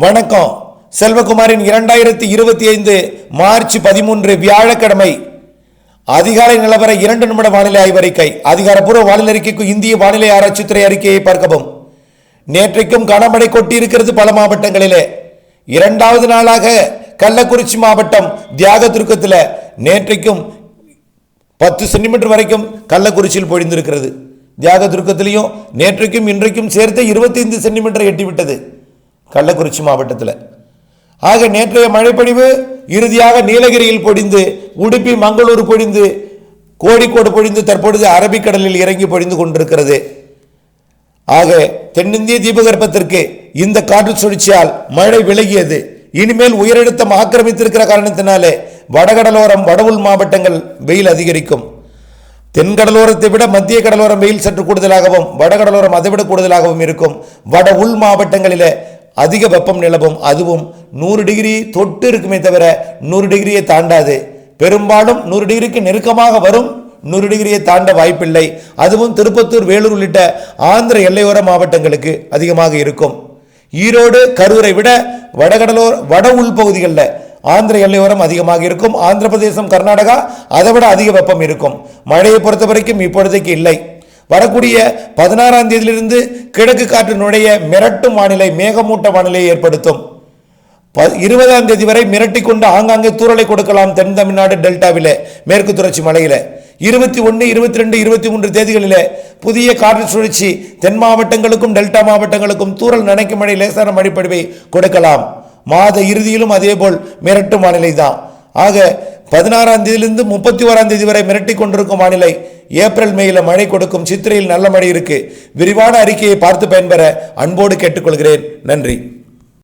வணக்கம். செல்வகுமாரின் 2025 மார்ச் 13 வியாழக்கிழமை அதிகாலை நிலவர 2 நிமிட வானிலை ஆய்வறிக்கை. அதிகாரப்பூர்வ வானிலை அறிக்கைக்கு இந்திய வானிலை ஆராய்ச்சித்துறை அறிக்கையை பார்க்கவும். நேற்றைக்கும் கனமழை கொட்டி இருக்கிறது பல மாவட்டங்களிலே. இரண்டாவது நாளாக கள்ளக்குறிச்சி மாவட்டம் தியாகதுருக்கத்தில் நேற்றைக்கும் 10 சென்டிமீட்டர் வரைக்கும் கள்ளக்குறிச்சியில் பொழிந்திருக்கிறது. தியாகதுருக்கத்திலையும் நேற்றைக்கும் இன்றைக்கும் சேர்த்து 25 சென்டிமீட்டர் எட்டிவிட்டது கள்ளக்குறிச்சி மாவட்டத்தில். ஆக நேற்றைய மழைப்பொழிவு இறுதியாக நீலகிரியில் பொழிந்து, உடுப்பி மங்களூர் பொழிந்து, கோழிக்கோடு பொழிந்து, தற்பொழுது அரபிக்கடலில் இறங்கி பொழிந்து கொண்டிருக்கிறது. ஆக தென்னிந்திய தீபகற்பத்திற்கு இந்த காற்று சுழற்சியால் மழை விலகியது. இனிமேல் உயரழுத்தம் ஆக்கிரமித்திருக்கிற காரணத்தினாலே வடகடலோரம் வடவுள் மாவட்டங்கள் வெயில் அதிகரிக்கும். தென்கடலோரத்தை விட மத்திய கடலோரம் வெயில் சற்று கூடுதலாகவும் வடகடலோரம் அதைவிட கூடுதலாகவும் இருக்கும். வட உள் மாவட்டங்களில் அதிக வெப்பம் நிலவும். அதுவும் 100 டிகிரி தொட்டு இருக்குமே தவிர 100 டிகிரியை தாண்டாது. பெரும்பாலும் 100 டிகிரிக்கு நெருக்கமாக வரும், 100 டிகிரியை தாண்ட வாய்ப்பில்லை. அதுவும் திருப்பத்தூர், வேலூர் உள்ளிட்ட ஆந்திர எல்லையோர மாவட்டங்களுக்கு அதிகமாக இருக்கும். ஈரோடு, கரூரை விட வட உள் பகுதிகளில் ஆந்திர எல்லையோரம் அதிகமாக இருக்கும். ஆந்திர பிரதேசம், கர்நாடகா அதை விட அதிக வெப்பம் இருக்கும். மழையை பொறுத்த வரைக்கும் இப்பொழுதைக்கு இல்லை. வரக்கூடிய 16ஆம் தேதியிலிருந்து கிழக்கு காற்று நுழைய மிரட்டும் வானிலை, மேகமூட்ட வானிலையை ஏற்படுத்தும். 20ஆம் தேதி வரை மிரட்டி கொண்டு ஆங்காங்கே தூறலை கொடுக்கலாம் தென் தமிழ்நாடு டெல்டாவிலே, மேற்கு தொடர்ச்சி மலையில. 21, 22, 23 தேதிகளிலே புதிய காற்று சுழற்சி தென் மாவட்டங்களுக்கும் டெல்டா மாவட்டங்களுக்கும் தூறல் நனைக்கும் மழை, லேசான மழைப்பொழிவை கொடுக்கலாம். மாத இறுதியிலும் அதேபோல் மிரட்டும் வானிலை தான். ஆக 16ஆம் தேதியிலிருந்து 31ஆம் தேதி வரை மிரட்டி கொண்டிருக்கும் வானிலை. ஏப்ரல், மேல மழை கொடுக்கும். சித்திரையில் நல்ல மழை இருக்கு. விரிவான அறிக்கையை பார்த்து பயன்பெற அன்போடு கேட்டுக்கொள்கிறேன். நன்றி.